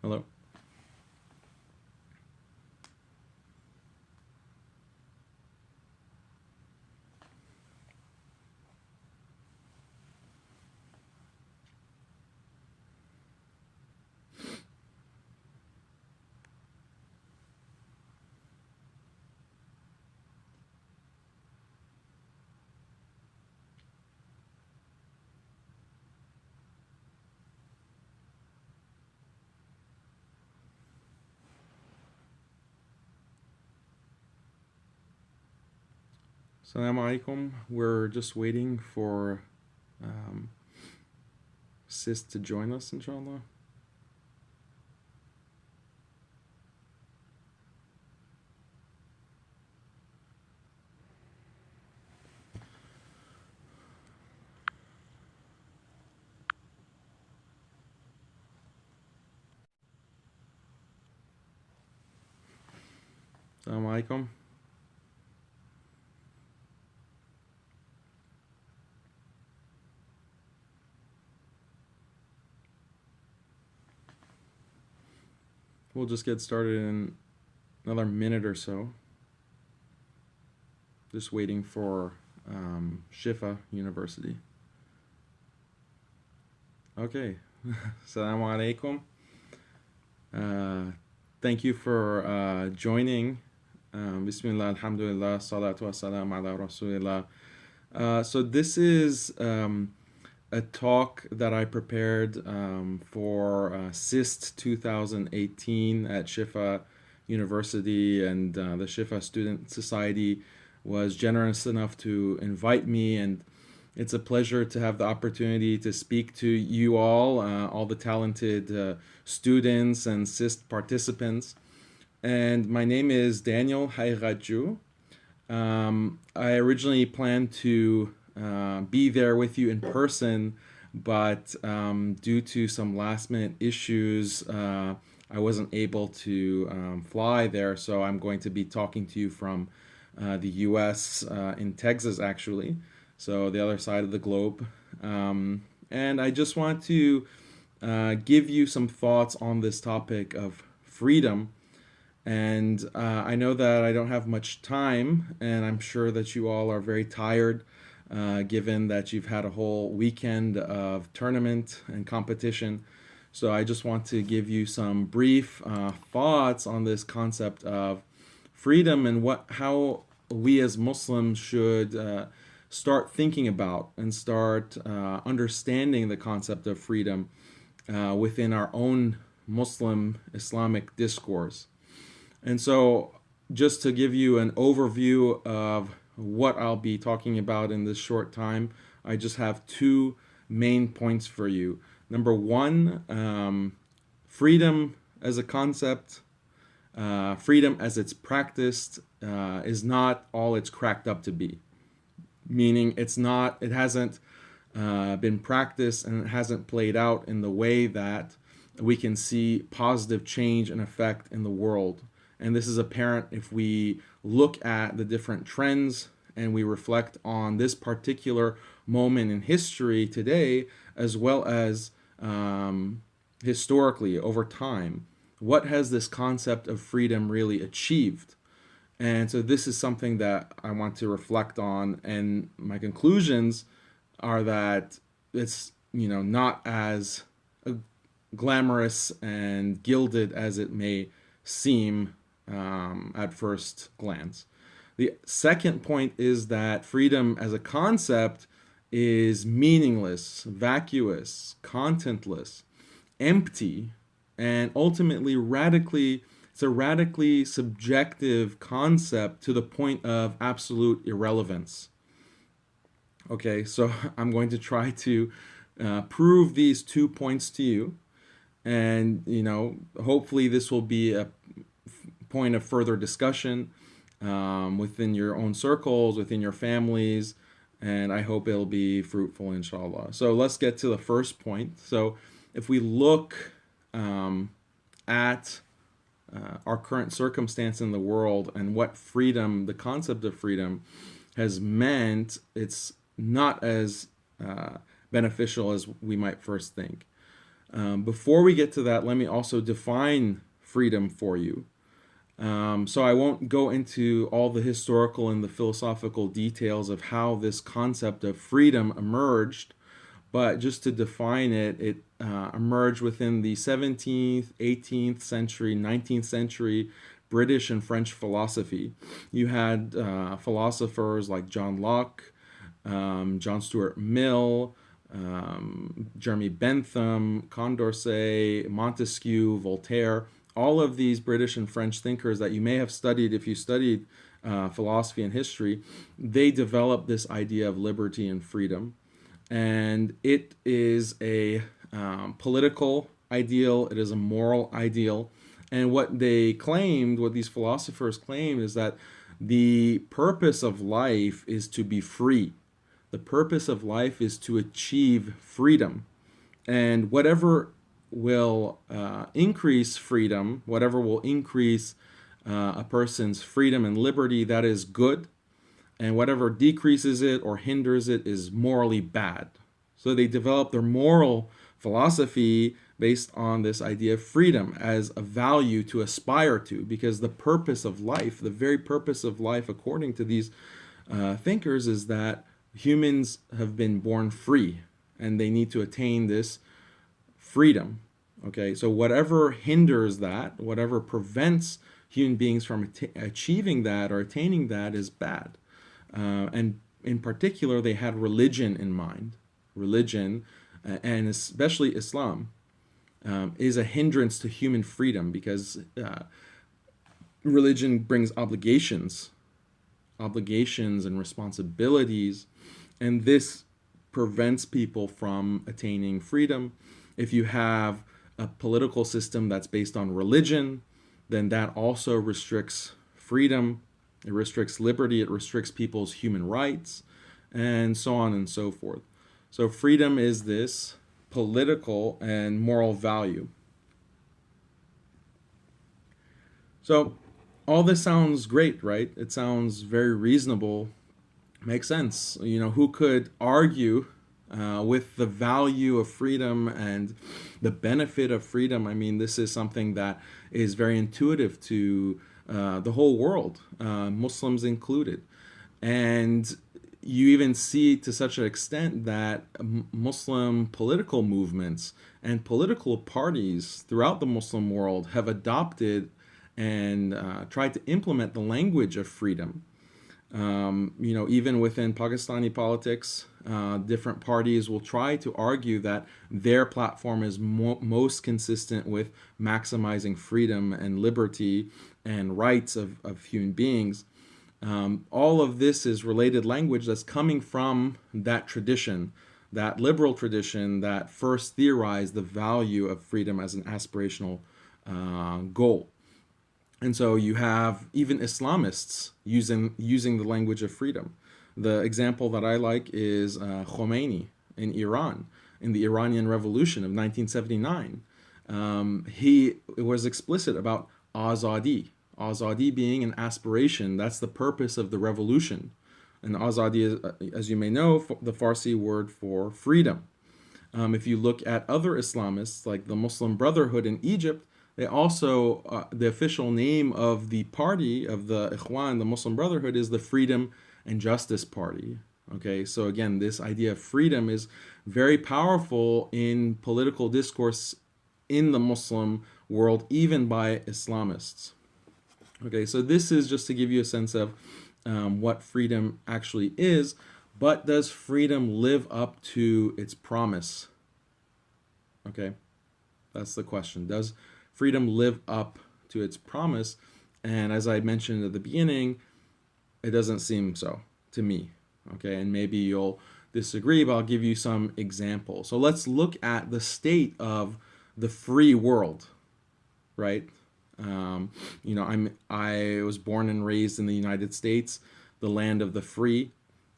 Hello. Assalamu alaikum. We're just waiting for um, Sis to join us, inshallah. Assalamu alaikum. We'll just get started in another minute or so. Just waiting for Shifa University. Okay. Assalamu alaikum. Thank you for joining. Bismillah, alhamdulillah, salatu wassalam ala rasulillah. So this is a talk that I prepared for SIST 2018 at Shifa University, and the Shifa Student Society was generous enough to invite me, and it's a pleasure to have the opportunity to speak to you all the talented students and SIST participants. And my name is Daniel Hairaju. I originally planned to be there with you in person, but due to some last minute issues, I wasn't able to fly there. So I'm going to be talking to you from the US in Texas, actually. So the other side of the globe. And I just want to give you some thoughts on this topic of freedom. And I know that I don't have much time, and I'm sure that you all are very tired, given that you've had a whole weekend of tournament and competition. So I just want to give you some brief thoughts on this concept of freedom and how we as Muslims should start thinking about and start understanding the concept of freedom within our own Muslim Islamic discourse. And so, just to give you an overview of what I'll be talking about in this short time, I just have two main points for you. Number one, freedom as a concept, freedom as it's practiced, is not all it's cracked up to be. Meaning, it hasn't been practiced and it hasn't played out in the way that we can see positive change and effect in the world. And this is apparent if we look at the different trends and we reflect on this particular moment in history today, as well as historically over time. What has this concept of freedom really achieved? And so this is something that I want to reflect on. And my conclusions are that it's not as glamorous and gilded as it may seem at first glance. The second point is that freedom as a concept is meaningless, vacuous, contentless, empty, and ultimately it's a radically subjective concept to the point of absolute irrelevance. Okay, so I'm going to try to prove these 2 points to you, and hopefully this will be a point of further discussion within your own circles, within your families, and I hope it'll be fruitful, inshallah. So let's get to the first point. So if we look at our current circumstance in the world and what freedom, the concept of freedom, has meant, it's not as beneficial as we might first think. Before we get to that, let me also define freedom for you. So I won't go into all the historical and the philosophical details of how this concept of freedom emerged, but just to define it, it emerged within the 17th, 18th century, 19th century British and French philosophy. You had philosophers like John Locke, John Stuart Mill, Jeremy Bentham, Condorcet, Montesquieu, Voltaire, all of these British and French thinkers that you may have studied if you studied philosophy and history, they developed this idea of liberty and freedom. And it is a political ideal, it is a moral ideal. And what they claimed, what these philosophers claimed, is that the purpose of life is to be free. The purpose of life is to achieve freedom. And whatever will increase freedom, whatever will increase a person's freedom and liberty, that is good. And whatever decreases it or hinders it is morally bad. So they develop their moral philosophy based on this idea of freedom as a value to aspire to, because the purpose of life, the very purpose of life, according to these thinkers, is that humans have been born free and they need to attain this freedom. Okay, so whatever hinders that, whatever prevents human beings from achieving that or attaining that is bad. And in particular, they had religion in mind. Religion, and especially Islam, is a hindrance to human freedom because religion brings obligations and responsibilities, and this prevents people from attaining freedom. If you have a political system that's based on religion, then that also restricts freedom, it restricts liberty, it restricts people's human rights, and so on and so forth. So freedom is this political and moral value. So all this sounds great, right? It sounds very reasonable, makes sense. You know, who could argue with the value of freedom and the benefit of freedom? I mean, this is something that is very intuitive to the whole world, Muslims included. And you even see to such an extent that Muslim political movements and political parties throughout the Muslim world have adopted and tried to implement the language of freedom. You know, even within Pakistani politics, different parties will try to argue that their platform is most consistent with maximizing freedom and liberty and rights of human beings. All of this is related language that's coming from that tradition, that liberal tradition that first theorized the value of freedom as an aspirational goal. And so you have even Islamists using the language of freedom. The example that I like is Khomeini in Iran, in the Iranian Revolution of 1979. He was explicit about azadi. Azadi being an aspiration. That's the purpose of the revolution. And azadi is, as you may know, the Farsi word for freedom. If you look at other Islamists, like the Muslim Brotherhood in Egypt, they also, the official name of the party, of the Ikhwan, the Muslim Brotherhood, is the Freedom and Justice Party. Okay, so again, this idea of freedom is very powerful in political discourse in the Muslim world, even by Islamists. Okay, so this is just to give you a sense of what freedom actually is, but does freedom live up to its promise? Okay, that's the question. Does freedom live up to its promise? And as I mentioned at the beginning, it doesn't seem so to me. Okay, and maybe you'll disagree, but I'll give you some examples. So let's look at the state of the free world, right? You know, I was born and raised in the United States, the land of the free,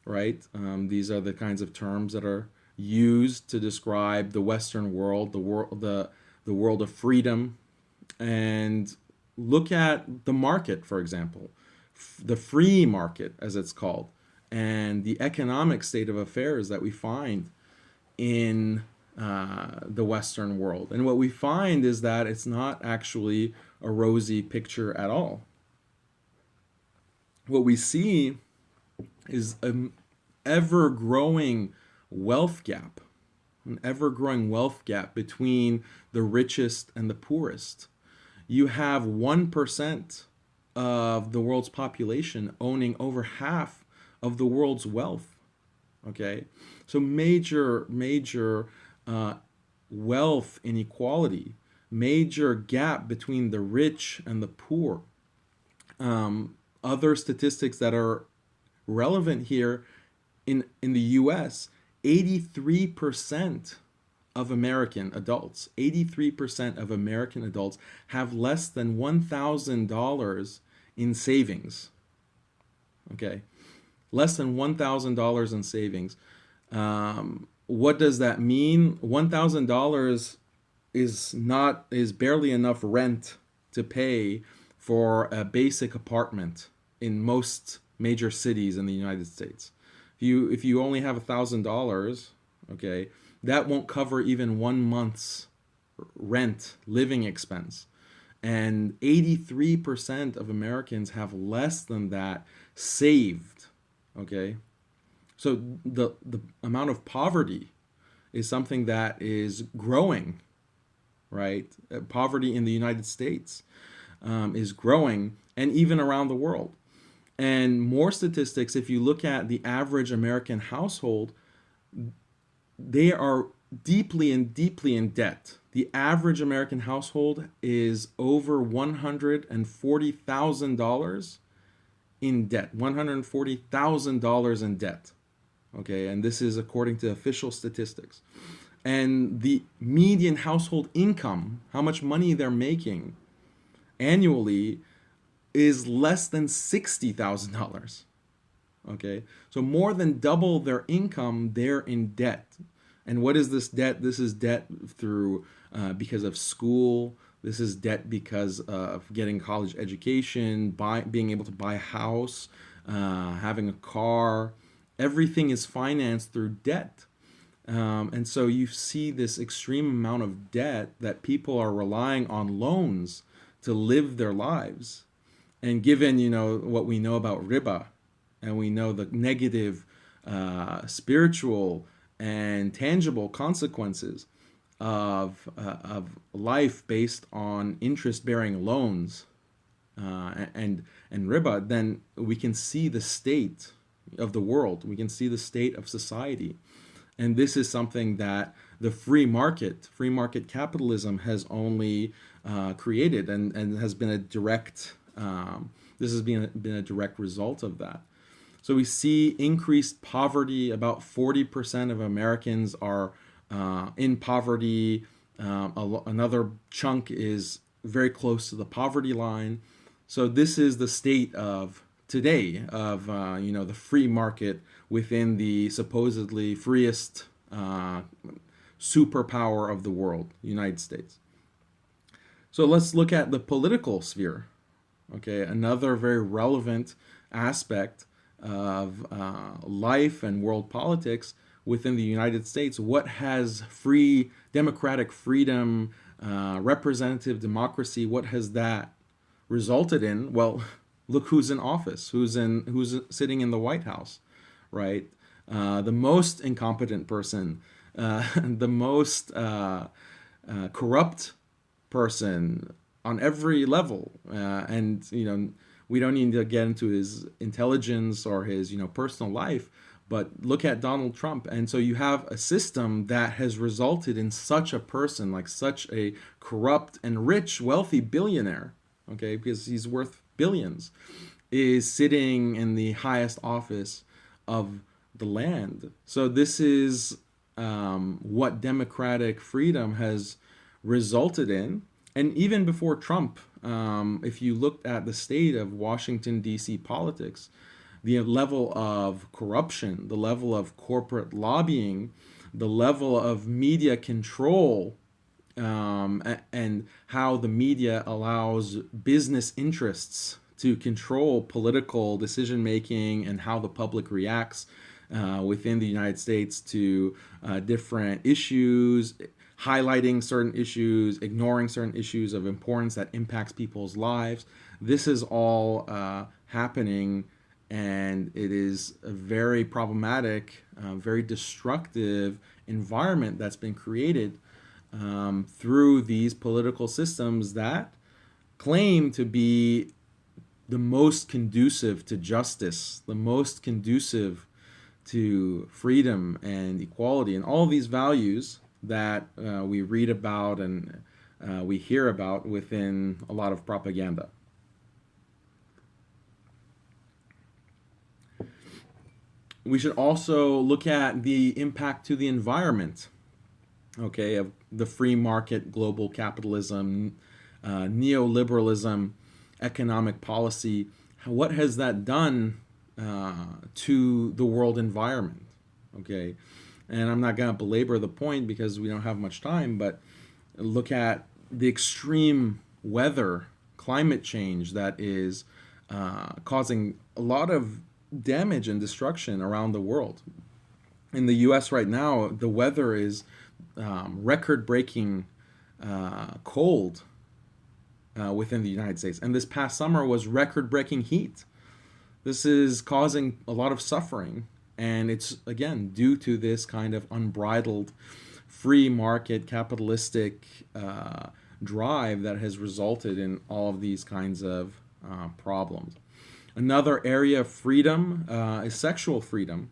right? These are the kinds of terms that are used to describe the Western world, the world of freedom. And look at the market, for example, the free market, as it's called, and the economic state of affairs that we find in the Western world. And what we find is that it's not actually a rosy picture at all. What we see is an ever growing wealth gap, an ever growing wealth gap between the richest and the poorest. You have 1% of the world's population owning over half of the world's wealth. Okay, so major wealth inequality, major gap between the rich and the poor. Other statistics that are relevant here in the US, 83% of American adults, 83% of American adults have less than $1,000 in savings. Okay, less than $1,000 in savings. What does that mean? $1,000 is barely enough rent to pay for a basic apartment in most major cities in the United States. If you only have $1,000, okay, that won't cover even 1 month's rent, living expense. And 83% of Americans have less than that saved. Okay, so the amount of poverty is something that is growing, right? Poverty in the United States is growing, and even around the world. And more statistics, if you look at the average American household, they are deeply in debt. The average American household is over $140,000 in debt. $140,000 in debt. Okay, and this is according to official statistics. And the median household income, how much money they're making annually, is less than $60,000. Okay, so more than double their income, they're in debt. And what is this debt? This is debt through because of school. This is debt because of getting college education, being able to buy a house, having a car. Everything is financed through debt. And so you see this extreme amount of debt that people are relying on loans to live their lives. And given, what we know about riba, and we know the negative spiritual and tangible consequences of life based on interest-bearing loans and riba, then we can see the state of the world. We can see the state of society. And this is something that the free market capitalism has only created, and has been a direct this has been a direct result of that. So we see increased poverty. About 40% of Americans are in poverty. Another chunk is very close to the poverty line. So this is the state of today of the free market within the supposedly freest superpower of the world, the United States. So let's look at the political sphere. Okay, another very relevant aspect of life and world politics within the United States. What has free democratic freedom, representative democracy, what has that resulted in? Well, look who's in office, who's sitting in the White House, right? The most incompetent person, the most corrupt person on every level, and we don't need to get into his intelligence or his personal life, but look at Donald Trump. And so you have a system that has resulted in such a person, like such a corrupt and rich, wealthy billionaire, okay, because he's worth billions, is sitting in the highest office of the land. So this is what democratic freedom has resulted in. And even before Trump, if you looked at the state of Washington, D.C. politics, the level of corruption, the level of corporate lobbying, the level of media control, and how the media allows business interests to control political decision making and how the public reacts within the United States to different issues, highlighting certain issues, ignoring certain issues of importance that impacts people's lives. This is all happening, and it is a very problematic, very destructive environment that's been created through these political systems that claim to be the most conducive to justice, the most conducive to freedom and equality, and all these values that we read about and we hear about within a lot of propaganda. We should also look at the impact to the environment, okay, of the free market, global capitalism, neoliberalism, economic policy. What has that done to the world environment? Okay, and I'm not going to belabor the point because we don't have much time, but look at the extreme weather, climate change that is causing a lot of damage and destruction around the world. In the US right now, the weather is record-breaking cold within the United States. And this past summer was record-breaking heat. This is causing a lot of suffering. And it's, again, due to this kind of unbridled free market capitalistic drive that has resulted in all of these kinds of problems. Another area of freedom is sexual freedom.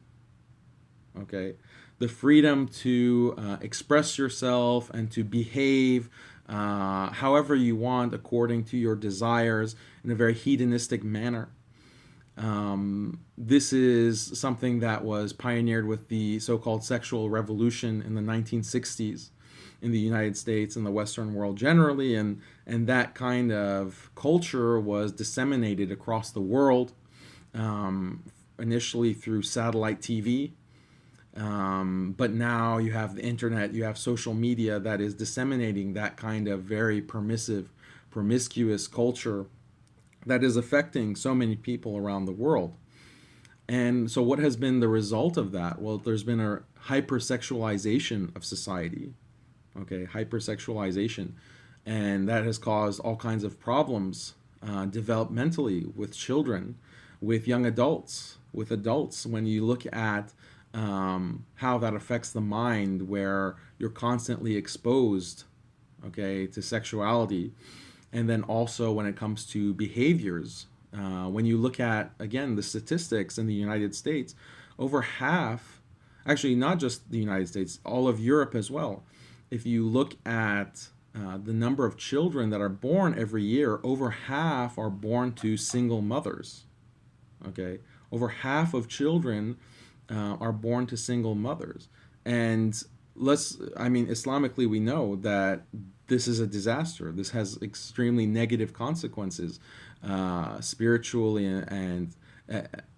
Okay, the freedom to express yourself and to behave however you want according to your desires in a very hedonistic manner. This is something that was pioneered with the so-called sexual revolution in the 1960s in the United States and the Western world generally, and that kind of culture was disseminated across the world, initially through satellite TV, but now you have the internet, you have social media that is disseminating that kind of very permissive, promiscuous culture that is affecting so many people around the world. And so what has been the result of that? Well, there's been a hypersexualization of society, okay, hypersexualization, and that has caused all kinds of problems developmentally with children, with young adults, with adults. When you look at how that affects the mind, where you're constantly exposed, okay, to sexuality, and then also when it comes to behaviors. When you look at, again, the statistics in the United States, over half, actually not just the United States, all of Europe as well. If you look at the number of children that are born every year, over half are born to single mothers. Okay, over half of children are born to single mothers. And Islamically, we know that this is a disaster. This has extremely negative consequences, spiritually and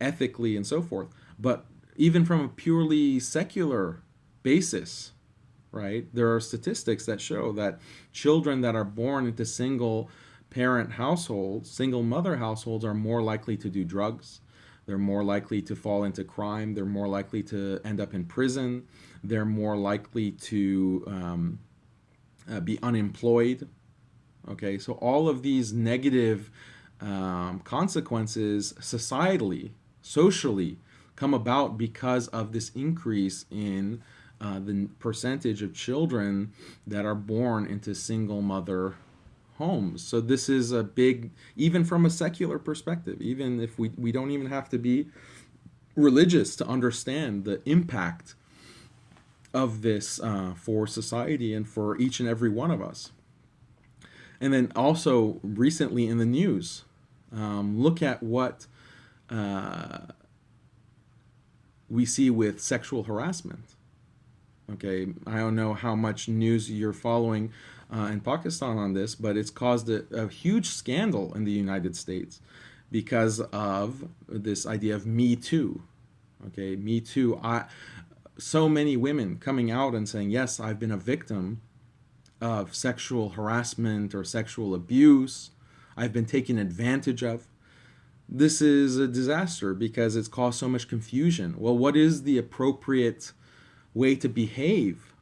ethically and so forth. But even from a purely secular basis, right, there are statistics that show that children that are born into single parent households, single mother households, are more likely to do drugs. They're more likely to fall into crime. They're more likely to end up in prison. They're more likely to be unemployed. Okay, so all of these negative consequences societally, socially, come about because of this increase in the percentage of children that are born into single mother homes. So this is a big, even from a secular perspective, even if we don't even have to be religious to understand the impact of this for society and for each and every one of us. And then also recently in the news, look at what we see with sexual harassment. Okay, I don't know how much news you're following in Pakistan on this, but it's caused a huge scandal in the United States because of this idea of Me Too. Okay, Me Too. So many women coming out and saying, yes, I've been a victim of sexual harassment or sexual abuse. I've been taken advantage of. this is a disaster because it's caused so much confusion. Well, what is the appropriate way to behave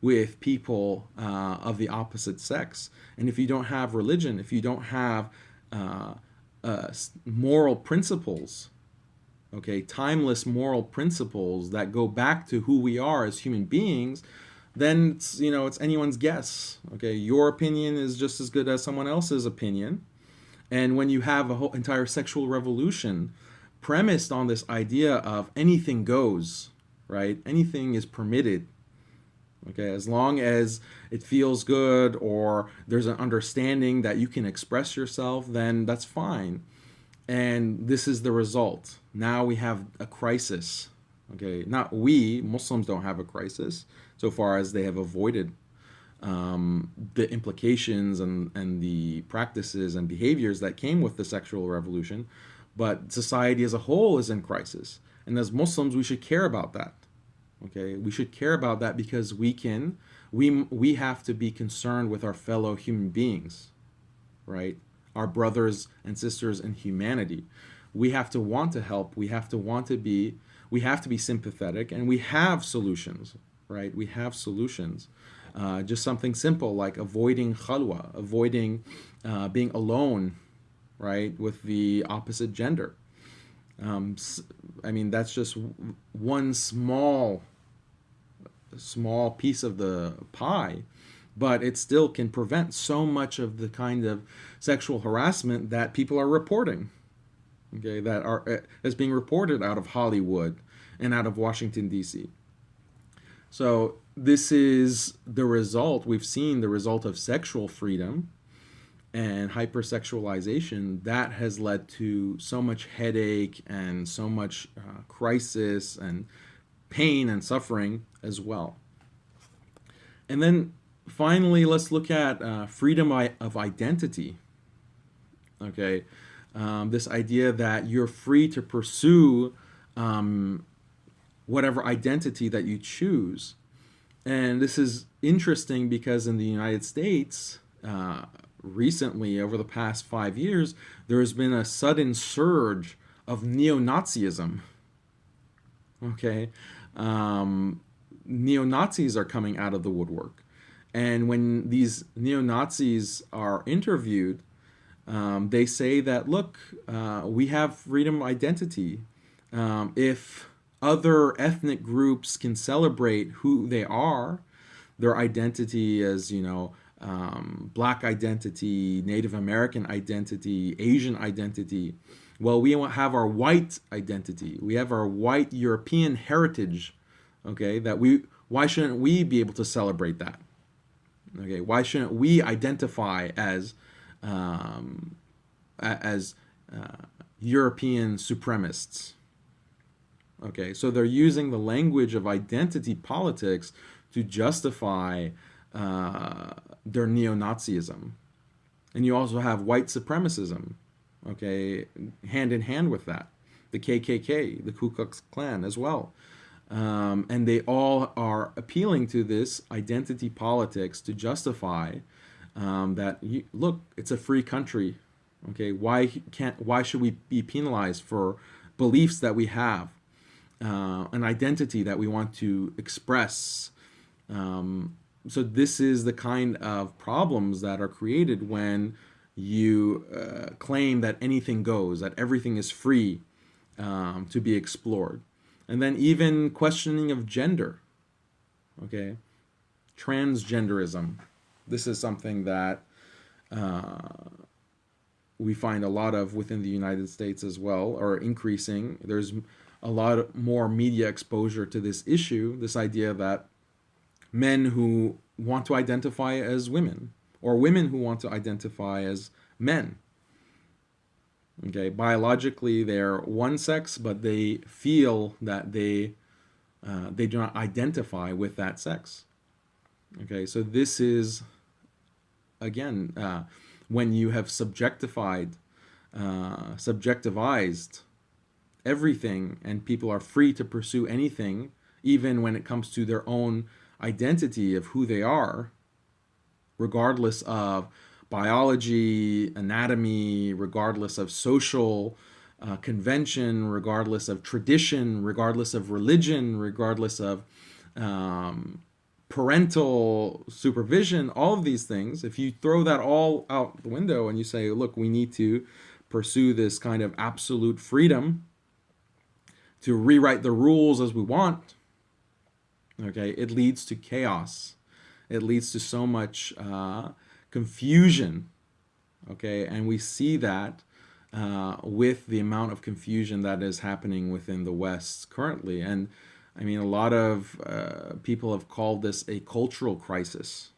with people of the opposite sex? And if you don't have religion, if you don't have moral principles, okay, timeless moral principles that go back to who we are as human beings, then it's anyone's guess. Okay, your opinion is just as good as someone else's opinion. And when you have a whole entire sexual revolution premised on this idea of anything goes, right? Anything is permitted. Okay, as long as it feels good or there's an understanding that you can express yourself, then that's fine. And this is the result. Now we have a crisis. Okay, not we, Muslims don't have a crisis so far as they have avoided the implications and the practices and behaviors that came with the sexual revolution, but society as a whole is in crisis. And as Muslims, we should care about that. Okay, we should care about that because we have to be concerned with our fellow human beings, right? Our brothers and sisters in humanity. We have to want to help. We have to be sympathetic, and we have solutions, right? We have solutions. Just something simple like avoiding khalwa, avoiding being alone, right, with the opposite gender. I mean, that's just one small piece of the pie, but it still can prevent so much of the kind of sexual harassment that people are reporting. Okay, that's being reported out of Hollywood and out of Washington D.C. So this is the result. We've seen the result of sexual freedom and hypersexualization that has led to so much headache and so much crisis and pain and suffering as well. And then finally, let's look at freedom of identity. Okay, this idea that you're free to pursue whatever identity that you choose. And this is interesting because in the United States, recently, over the past 5 years, there has been a sudden surge of neo-Nazism. Okay, neo-Nazis are coming out of the woodwork, and when these neo-Nazis are interviewed, they say that, look, we have freedom of identity. If other ethnic groups can celebrate who they are, their identity as, Black identity, Native American identity, Asian identity. Well, we have our white identity. We have our white European heritage. Okay, why shouldn't we be able to celebrate that? Okay, why shouldn't we identify as European supremacists? Okay, so they're using the language of identity politics to justify their neo-Nazism. And you also have white supremacism, okay, hand in hand with that. The KKK, the Ku Klux Klan as well. And they all are appealing to this identity politics to justify that, look, it's a free country. Okay, why should we be penalized for beliefs that we have, an identity that we want to express? So this is the kind of problems that are created when you claim that anything goes, that everything is free to be explored. And then even questioning of gender, okay? Transgenderism. This is something that we find a lot of within the United States as well, or increasing. There's a lot more media exposure to this issue, this idea that men who want to identify as women, or women who want to identify as men. Okay, biologically they're one sex, but they feel that they do not identify with that sex. Okay, so this is, again, when you have subjectivized everything, and people are free to pursue anything, even when it comes to their own identity of who they are, regardless of biology, anatomy, regardless of social convention, regardless of tradition, regardless of religion, regardless of parental supervision, all of these things, if you throw that all out the window and you say, look, we need to pursue this kind of absolute freedom to rewrite the rules as we want, okay, it leads to chaos. It leads to so much confusion, okay, and we see that with the amount of confusion that is happening within the West currently. And I mean, a lot of people have called this a cultural crisis,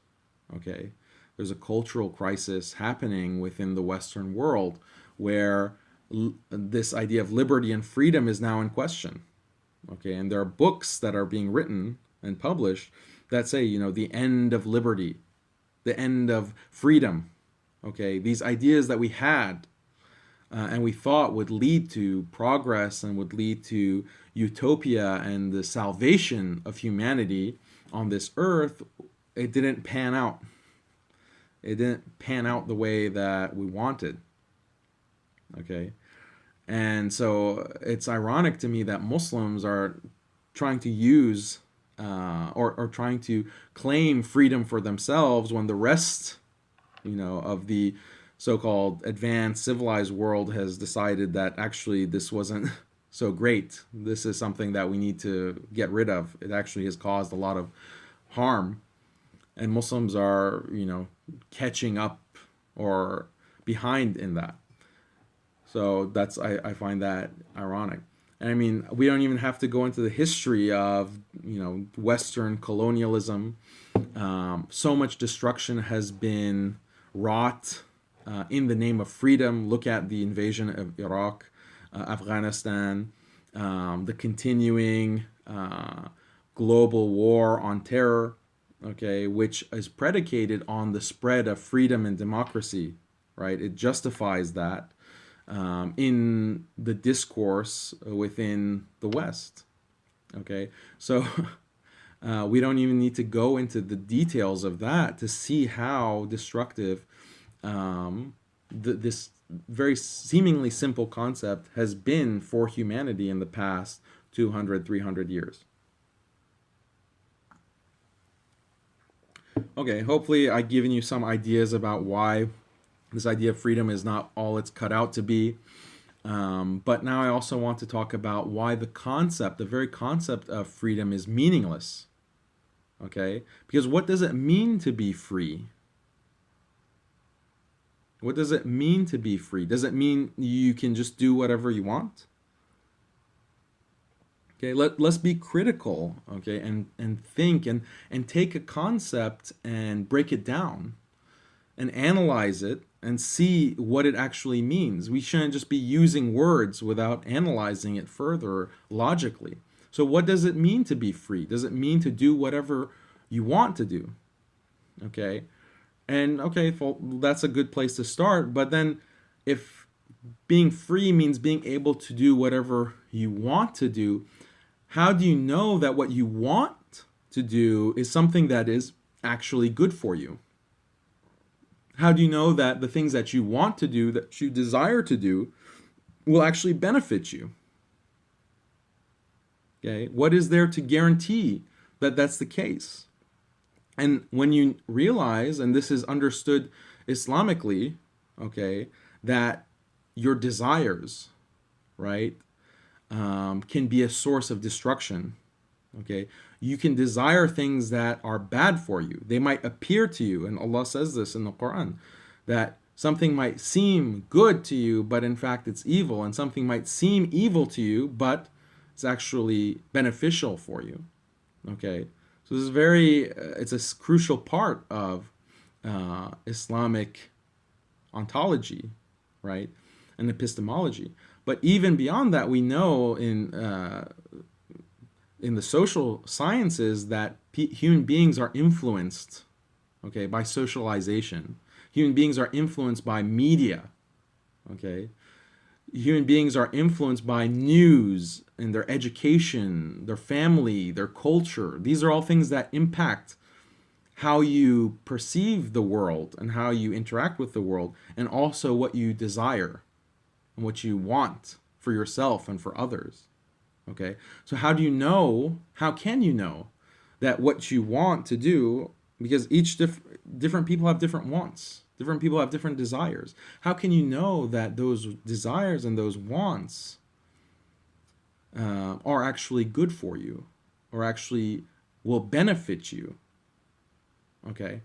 okay? There's a cultural crisis happening within the Western world where this idea of liberty and freedom is now in question, okay? And there are books that are being written and published that say, you know, the end of liberty, the end of freedom, okay? These ideas that we had and we thought would lead to progress and would lead to utopia and the salvation of humanity on this earth, it didn't pan out. It didn't pan out the way that we wanted. Okay? And so it's ironic to me that Muslims are trying to use or trying to claim freedom for themselves when the rest, you know, of the so-called advanced civilized world has decided that actually this wasn't so great. This is something that we need to get rid of. It actually has caused a lot of harm, and Muslims are, you know, catching up or behind in that. So that's I find that ironic. And I mean, we don't even have to go into the history of, you know, Western colonialism. So much destruction has been wrought in the name of freedom. Look at the invasion of Iraq, Afghanistan, the continuing global war on terror, okay, which is predicated on the spread of freedom and democracy, right? It justifies that in the discourse within the West, okay? So we don't even need to go into the details of that to see how destructive this very seemingly simple concept has been for humanity in the past 200, 300 years. Okay, hopefully I've given you some ideas about why this idea of freedom is not all it's cut out to be. But now I also want to talk about why the very concept of freedom is meaningless. Okay? Because what does it mean to be free? What does it mean to be free? Does it mean you can just do whatever you want? Okay, let's be critical, okay, and think and take a concept and break it down and analyze it and see what it actually means. We shouldn't just be using words without analyzing it further logically. So what does it mean to be free? Does it mean to do whatever you want to do? Okay? And okay, well, that's a good place to start, but then if being free means being able to do whatever you want to do, how do you know that what you want to do is something that is actually good for you? How do you know that the things that you want to do, that you desire to do, will actually benefit you? Okay, what is there to guarantee that that's the case? And when you realize, and this is understood Islamically, okay, that your desires, right, can be a source of destruction. Okay, you can desire things that are bad for you. They might appear to you, and Allah says this in the Quran, that something might seem good to you, but in fact it's evil, and something might seem evil to you, but it's actually beneficial for you. Okay, so this is it's a crucial part of Islamic ontology, right, and epistemology. But even beyond that, we know in the social sciences that human beings are influenced, okay, by socialization. Human beings are influenced by media, okay. Human beings are influenced by news and their education, their family, their culture. These are all things that impact how you perceive the world and how you interact with the world, and also what you desire and what you want. for yourself and for others. Okay, so how can you know that what you want to do, because different people have different wants, different people have different desires. How can you know that those desires and those wants are actually good for you, or actually will benefit you? Okay,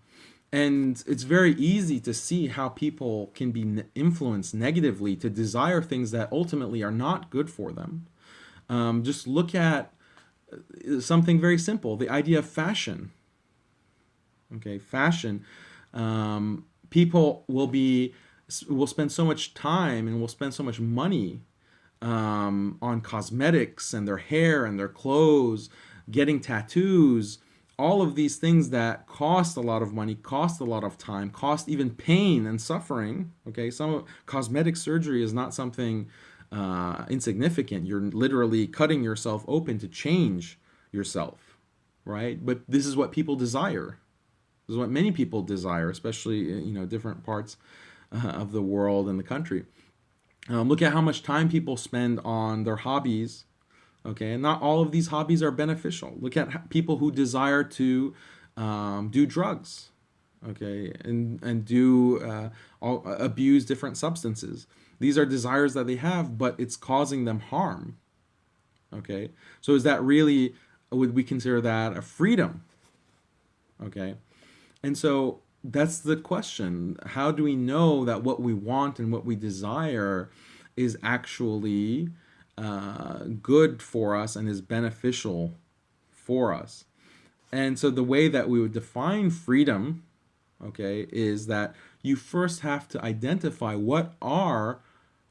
and it's very easy to see how people can be influenced negatively to desire things that ultimately are not good for them. Just look at something very simple, the idea of fashion. Okay, fashion. People will spend so much time and will spend so much money on cosmetics and their hair and their clothes, getting tattoos, all of these things that cost a lot of money, cost a lot of time, cost even pain and suffering. Okay, some cosmetic surgery is not something insignificant. You're literally cutting yourself open to change yourself, right? But this is what people desire. This is what many people desire, especially different parts of the world and the country. Look at how much time people spend on their hobbies. Okay, and not all of these hobbies are beneficial. Look at people who desire to do drugs, okay, and do abuse different substances. These are desires that they have, but it's causing them harm. Okay, so is that really, would we consider that a freedom? Okay, and so that's the question. How do we know that what we want and what we desire is actually good for us and is beneficial for us? And so the way that we would define freedom, okay, is that you first have to identify what are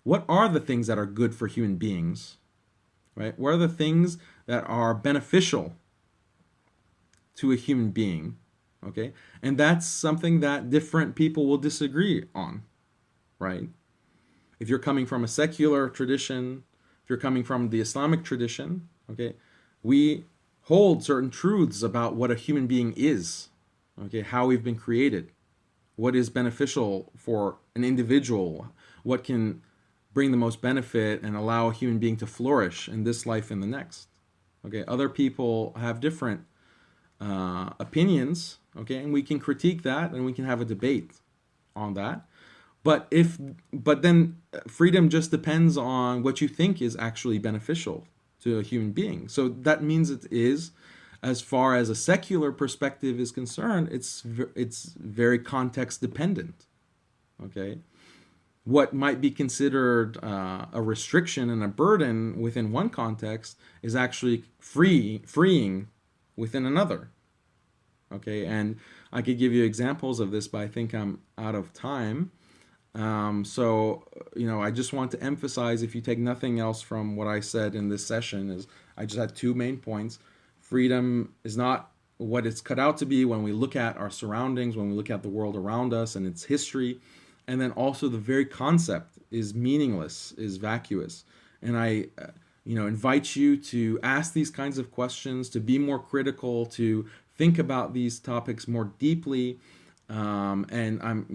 the things that are good for human beings, right? What are the things that are beneficial to a human being? Okay, and that's something that different people will disagree on, right? If you're coming from a secular tradition, if you're coming from the Islamic tradition, okay, we hold certain truths about what a human being is, okay, how we've been created, what is beneficial for an individual, what can bring the most benefit and allow a human being to flourish in this life and the next. Okay, other people have different opinions, okay, and we can critique that and we can have a debate on that. But then freedom just depends on what you think is actually beneficial to a human being. So that means it is, as far as a secular perspective is concerned, it's very context dependent. Okay, what might be considered a restriction and a burden within one context is actually freeing within another. Okay, and I could give you examples of this, but I think I'm out of time. So, I just want to emphasize, if you take nothing else from what I said in this session, is I just had two main points. Freedom is not what it's cut out to be when we look at our surroundings, when we look at the world around us and its history. And then also the very concept is meaningless, is vacuous. And I invite you to ask these kinds of questions, to be more critical, to think about these topics more deeply. And I'm,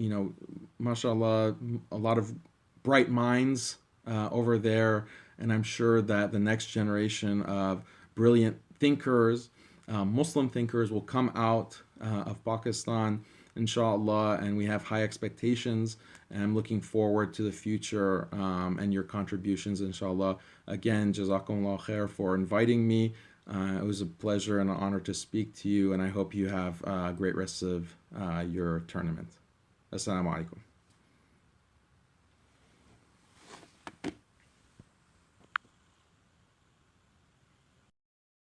mashallah, a lot of bright minds over there. And I'm sure that the next generation of brilliant thinkers, Muslim thinkers, will come out of Pakistan, inshallah. And we have high expectations. And I'm looking forward to the future and your contributions, inshallah. Again, jazakumullah khair for inviting me. It was a pleasure and an honor to speak to you, and I hope you have a great rest of your tournament. Assalamu alaikum.